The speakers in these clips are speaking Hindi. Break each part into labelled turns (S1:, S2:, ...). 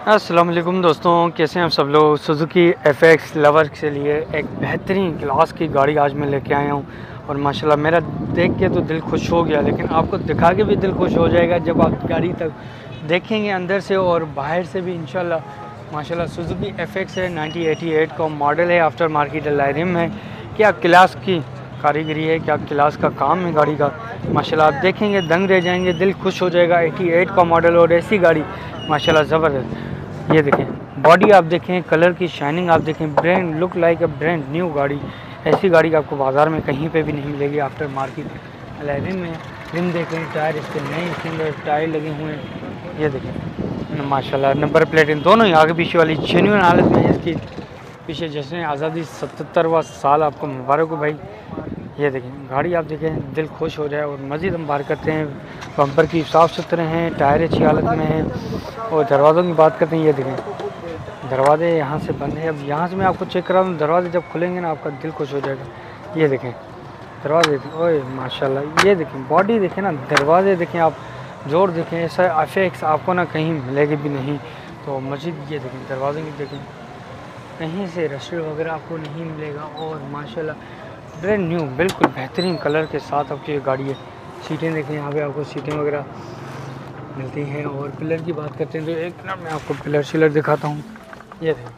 S1: अस्सलाम वालेकुम दोस्तों, कैसे हैं आप सब लोग। सुजुकी FX लवर के लिए एक बेहतरीन क्लास की गाड़ी आज मैं लेके आया हूँ और माशाल्लाह मेरा देख के तो दिल खुश हो गया, लेकिन आपको दिखा के भी दिल खुश हो जाएगा जब आप गाड़ी तक देखेंगे अंदर से और बाहर से भी इंशाल्लाह। माशाल्लाह सुजुकी FX है, 1988 का मॉडल है, आफ्टर मार्केट लाइरिम है। क्या क्लास की कारीगरी है, क्या क्लास का काम है गाड़ी का। माशाल्लाह आप देखेंगे दंग रह जाएंगे, दिल खुश हो जाएगा। 88 का मॉडल और ऐसी गाड़ी माशाल्लाह ज़बरदस्त। ये देखें बॉडी, आप देखें कलर की शाइनिंग, आप देखें brand look like a brand new गाड़ी। ऐसी गाड़ी आपको बाज़ार में कहीं पे भी नहीं मिलेगी आफ्टर मार्केट लाइरिम में। रिम देखें, टायर इसके नए, इसके अंदर टायर लगे हुए हैं। ये देखें माशाल्लाह नंबर प्लेट इन दोनों ही आगे पीछे वाली जेन्युइन हालत में है। इसकी पीछे जश्न आज़ादी 77वां साल आपको मुबारक हो भाई। ये देखें गाड़ी, आप देखें दिल खुश हो जाए। और मज़ीद हम बात करते हैं, बम्पर की साफ़ सुथरे हैं, टायर अच्छी हालत में हैं। और दरवाज़ों की बात करते हैं, ये देखें दरवाजे यहाँ से बंद है। अब यहाँ से मैं आपको चेक करा दूँ, दरवाजे जब खुलेंगे ना आपका दिल खुश हो जाएगा। ये देखें दरवाजे, ओए माशाल्लाह। ये देखें बॉडी देखें ना, दरवाजे देखें, आप जोर देखें, ऐसा FX आपको ना कहीं मिलेगी भी नहीं। तो मज़ीद ये देखें दरवाजे की देखें, कहीं से रस्टर वगैरह आपको नहीं मिलेगा। और माशाल्लाह ब्रांड न्यू बिल्कुल बेहतरीन कलर के साथ आपकी ये गाड़ी है। सीटें देखें, यहाँ पे आपको सीटें वगैरह मिलती हैं। और पिलर की बात करते हैं तो एक मिनट में आपको पिलर शिलर दिखाता हूँ। ये देखें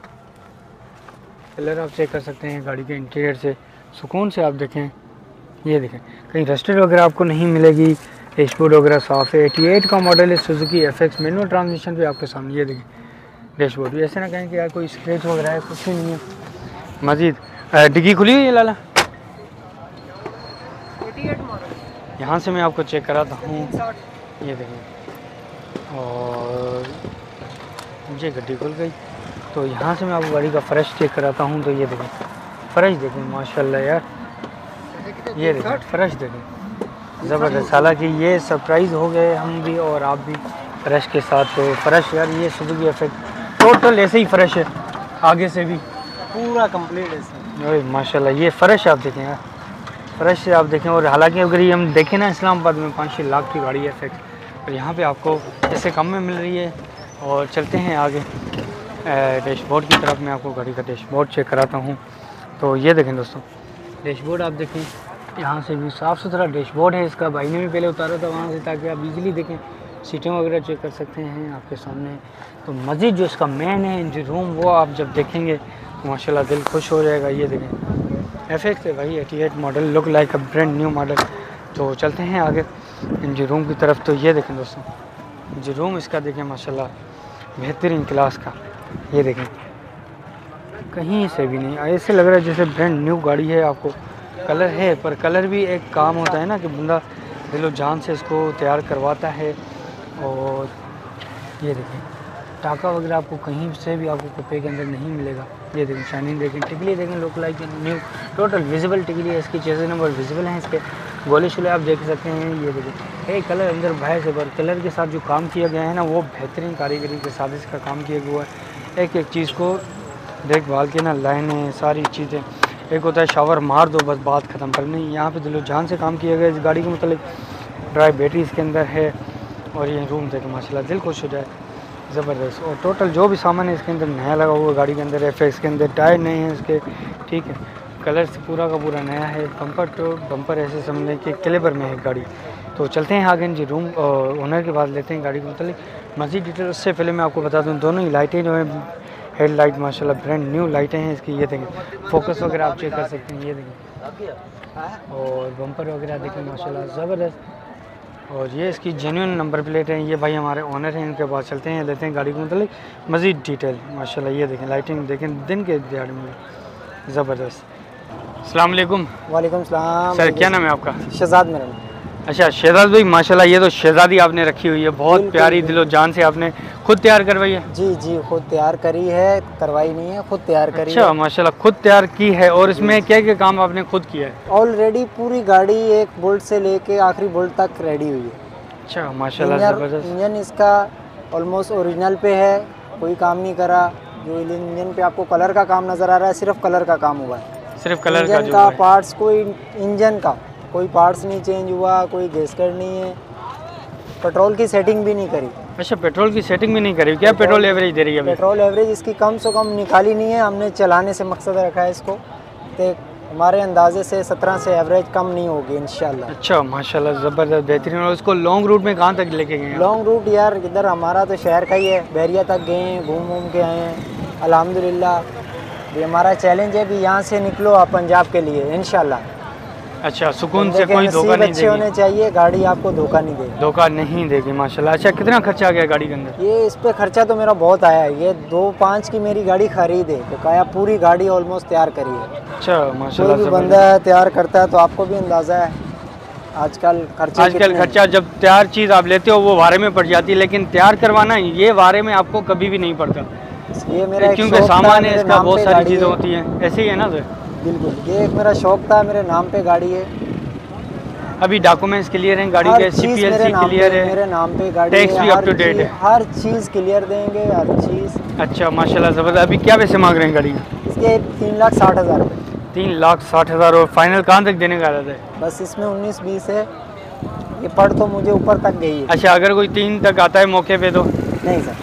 S1: पिलर आप चेक कर सकते हैं गाड़ी के इंटीरियर से, सुकून से आप देखें। ये देखें कहीं रस्टर वगैरह आपको नहीं मिलेगी। डैशबोर्ड वगैरह साफ़ है। 88 का मॉडल है, सुजुकी FX मैनुअल ट्रांसमिशन पे आपके सामने। ये देखें डैशबोर्ड भी ऐसे ना कहें कि यार कोई स्क्रैच वगैरह है, कुछ भी नहीं है। मज़ीद डिग्गी खुली हुई है लाला, यहाँ से मैं आपको चेक कराता हूँ। ये देखें और मुझे गड्डी खुल गई, तो यहाँ से मैं आपको गाड़ी का फ़र्श चेक कराता हूँ। तो ये देखें फ़र्श देखें माशाल्लाह यार, ये देखें फ़र्श देखें ज़बरदस्त। हालांकि ये सरप्राइज़ हो गए हम भी और आप भी फ़र्श के साथ। तो फ़र्श यार ये सुजुकी FX टोटल ऐसे ही फ़र्श है, आगे से भी
S2: पूरा कंप्लीट है
S1: माशाल्लाह। ये फ़र्श आप देखें यार, फ़र्श से आप देखें। और हालांकि अगर ये हम देखें ना, इस्लामाबाद में 5-6 लाख की गाड़ी है FX, और यहाँ पे आपको ऐसे कम में मिल रही है। और चलते हैं आगे डैशबोर्ड की तरफ, मैं आपको गाड़ी का डैशबोर्ड चेक कराता हूँ। तो ये देखें दोस्तों डैशबोर्ड आप देखें, यहाँ से भी साफ़ सुथरा डैशबोर्ड है इसका। भाई ने भी पहले उतारा था वहाँ से, ताकि आप इजीली देखें। सीटें वगैरह चेक कर सकते हैं आपके सामने। तो मज़ीद जो इसका मेन है इंजन रूम, वो आप जब देखेंगे तो माशाल्लाह दिल खुश हो जाएगा। ये देखें FX है भाई, 88 model, look like a brand new model. तो चलते हैं आगे इंजन रूम की तरफ। तो ये देखें दोस्तों इंजन रूम इसका देखें माशाल्लाह बेहतरीन क्लास का। ये देखें कहीं से भी नहीं ऐसे लग रहा है जैसे ब्रांड न्यू गाड़ी है। आपको कलर है, पर कलर भी एक काम होता है ना कि बंदा दिलो जान से इसको तैयार करवाता है। और ये देखें टाका वगैरह आपको कहीं से भी आपको कुप्पे के अंदर नहीं मिलेगा। ये देखें शाइनिंग देखें, टिकली देखें, look like new, total visible टिकली है इसकी। चेज़ नंबर विजिबल हैं इसके, गोले शोले आप देख सकते हैं। ये देखें एक कलर अंदर बाहर से, पर कलर के साथ जो काम किया गया है ना, वो बेहतरीन कारीगरी के साथ इसका काम किया गया है। एक एक चीज़ को देखभाल के ना, लाइनें सारी चीज़ें। एक होता है शावर मार दो बस बात ख़त्म, पर नहीं, यहाँ पे दिलो जान से काम किया गया इस गाड़ी के मतलब। ड्राई बैटरी इसके अंदर है। और ये रूम देखें माशाल्लाह दिल खुश हो जाए, ज़बरदस्त। और टोटल जो भी सामान है इसके अंदर नया लगा हुआ है गाड़ी के अंदर। FX के अंदर टायर नए हैं इसके, ठीक है, कलर से पूरा का पूरा नया है। बम्पर तो बम्पर ऐसे समझ लें कि कैलिबर में है गाड़ी। तो चलते हैं आगे जी रूम ओनर के बाद लेते हैं गाड़ी के मतलब मज़ीद डिटेल। उससे पहले मैं आपको बता दूँ दोनों ही लाइटें जो हैं हेडलाइट माशाल्लाह ब्रांड न्यू लाइटें हैं इसकी। ये देखें फोकस वगैरह आप चेक कर सकते हैं। ये देखें और बम्पर वगैरह देखें माशाल्लाह ज़बरदस्त। और ये इसकी जेन्युइन नंबर प्लेट है। ये भाई हमारे ओनर हैं, इनके पास चलते हैं, लेते हैं गाड़ी को मतलब मज़ीद डिटेल। माशाल्लाह ये देखें लाइटिंग देखें दिन के दिहाड़े में ज़बरदस्त। अस्सलाम वालेकुम।
S2: वालेकुम सलाम।
S1: सर क्या नाम है आपका?
S2: शहजाद मेरा नाम।
S1: अच्छा शहजाद भाई, माशाल्लाह ये तो शहजादी आपने रखी हुई है, बहुत प्यारी, दिलो जान से आपने खुद तैयार करवाई है?
S2: जी जी खुद तैयार करी है, करवाई नहीं है, खुद तैयार करी
S1: अच्छा
S2: है।
S1: माशाल्लाह खुद तैयार की है। और इसमें क्या क्या काम आपने खुद किया है?
S2: ऑलरेडी पूरी गाड़ी एक बोल्ट से लेके आखिरी बोल्ट तक रेडी हुई है।
S1: अच्छा माशाल्लाह ज़बरदस्त।
S2: इंजन इसका ऑलमोस्ट ओरिजिनल पे है, कोई काम नहीं करा। जो इंजन पे आपको कलर का काम नज़र आ रहा है, सिर्फ कलर का काम हुआ है।
S1: सिर्फ कलर का
S2: इंजन का पार्ट्स, कोई इंजन का कोई पार्ट्स नहीं चेंज हुआ, कोई गैसकट नहीं है, पेट्रोल की सेटिंग भी नहीं करी।
S1: अच्छा, पेट्रोल की सेटिंग भी नहीं करी क्या? पेट्रोल एवरेज दे रही है अभी?
S2: पेट्रोल एवरेज इसकी कम से कम निकाली नहीं है हमने, चलाने से मकसद रखा है इसको, तो हमारे अंदाजे से 17 से एवरेज कम नहीं होगी इंशाल्लाह।
S1: अच्छा माशाल्लाह, ज़बरदस्त, बेहतरीन। और उसको लॉन्ग रूट में कहाँ तक लेके गए हैं?
S2: लॉन्ग रूट यार इधर हमारा तो शहर का ही है, बहरिया तक गए हैं, घूम के आए हैं अल्हम्दुलिल्लाह। ये हमारा चैलेंज है कि यहाँ से निकलो आप पंजाब के लिए इंशाल्लाह।
S1: अच्छा, सुकून से, कोई धोखा नहीं
S2: अच्छे होने
S1: देगी?
S2: चाहिए, गाड़ी आपको धोखा नहीं देगी।
S1: धोखा नहीं देगी माशाल्लाह। अच्छा, कितना खर्चा आ गया गाड़ी के अंदर?
S2: ये इस पे खर्चा तो मेरा बहुत आया है, ये 2.5 की मेरी गाड़ी खरीद है, तो क्या पूरी गाड़ी ऑलमोस्ट तैयार करी है।
S1: अच्छा माशाल्लाह,
S2: कोई भी
S1: ज़बरदस्त।
S2: बंदा तैयार करता है तो आपको भी अंदाज़ा है आजकल खर्चे
S1: आजकल
S2: कितने हैं।
S1: खर्चा, जब तैयार चीज़ आप लेते हो वो वारे में पड़ जाती है, लेकिन तैयार करवाना ये वारे में आपको कभी भी नहीं पड़ता,
S2: ये मेरा एक
S1: क्योंकि
S2: शौक था,
S1: सामान है
S2: मेरे
S1: इसका,
S2: नाम
S1: बहुत
S2: पे
S1: सारी
S2: गाड़ी
S1: चीज़ें
S2: है।
S1: होती हैं, ऐसे ही है ना सर?
S2: बिल्कुल, ये एक मेरा शौक था, मेरे नाम पे गाड़ी है।
S1: अभी डॉक्यूमेंट्स क्लियर हैं गाड़ी
S2: हर
S1: के?
S2: चीज़
S1: CPLC
S2: मेरे नाम
S1: क्लियर
S2: पे,
S1: है?
S2: मेरे नाम पे गाड़ी
S1: टैक्स
S2: है,
S1: भी up to date है?
S2: हर चीज़ क्लियर देंगे, हर चीज़।
S1: अच्छा माशाल्लाह, ज़बरदस्त। अभी क्या पैसे मांग रहे हैं गाड़ी के?
S2: इसके 3,60,000 रुपये।
S1: 3,60,000। और फाइनल कहाँ तक देने का इरादा है?
S2: बस इसमें 19-20 है, ये पढ़ तो मुझे ऊपर तक गई है।
S1: अच्छा, अगर कोई 3 तक आता है मौके पे तो?
S2: नहीं सर,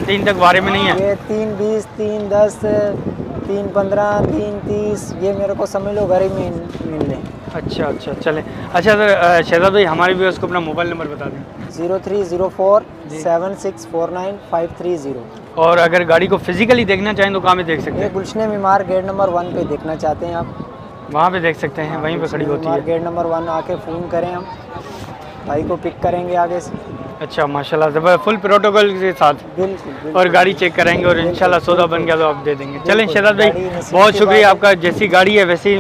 S1: 3 तक बारे में नहीं है?
S2: ये 3,20, 3,10, 3,15, 3,30, ये मेरे को समझ लो घर ही में मिलने।
S1: अच्छा अच्छा, चलें। अच्छा सर, शहजाद भाई हमारे व्यूअर्स को अपना मोबाइल नंबर बता दें।
S2: 0304 7649 530।
S1: और अगर गाड़ी को फिजिकली देखना चाहें तो कहाँ पे देख सकते
S2: ये
S1: हैं?
S2: गुलशन मीमार गेट नंबर 1 पे देखना चाहते हैं आप?
S1: वहाँ पे देख सकते हैं, वहीं पे खड़ी होती
S2: मीमार
S1: है।
S2: गेट नंबर 1 आके फ़ोन करें, हम भाई को पिक करेंगे आगे से।
S1: अच्छा माशाल्लाह, ज़बरदस्त, फुल प्रोटोकॉल के साथ।
S2: बिल्कुल, बिल्कुल।
S1: और गाड़ी चेक कराएंगे और इंशाल्लाह सौदा बन गया तो आप दे देंगे। चलें शहजाद भाई,
S2: गाड़ी नसीब
S1: बहुत
S2: की
S1: शुक्रिया
S2: बात है।
S1: आपका। जैसी गाड़ी है वैसी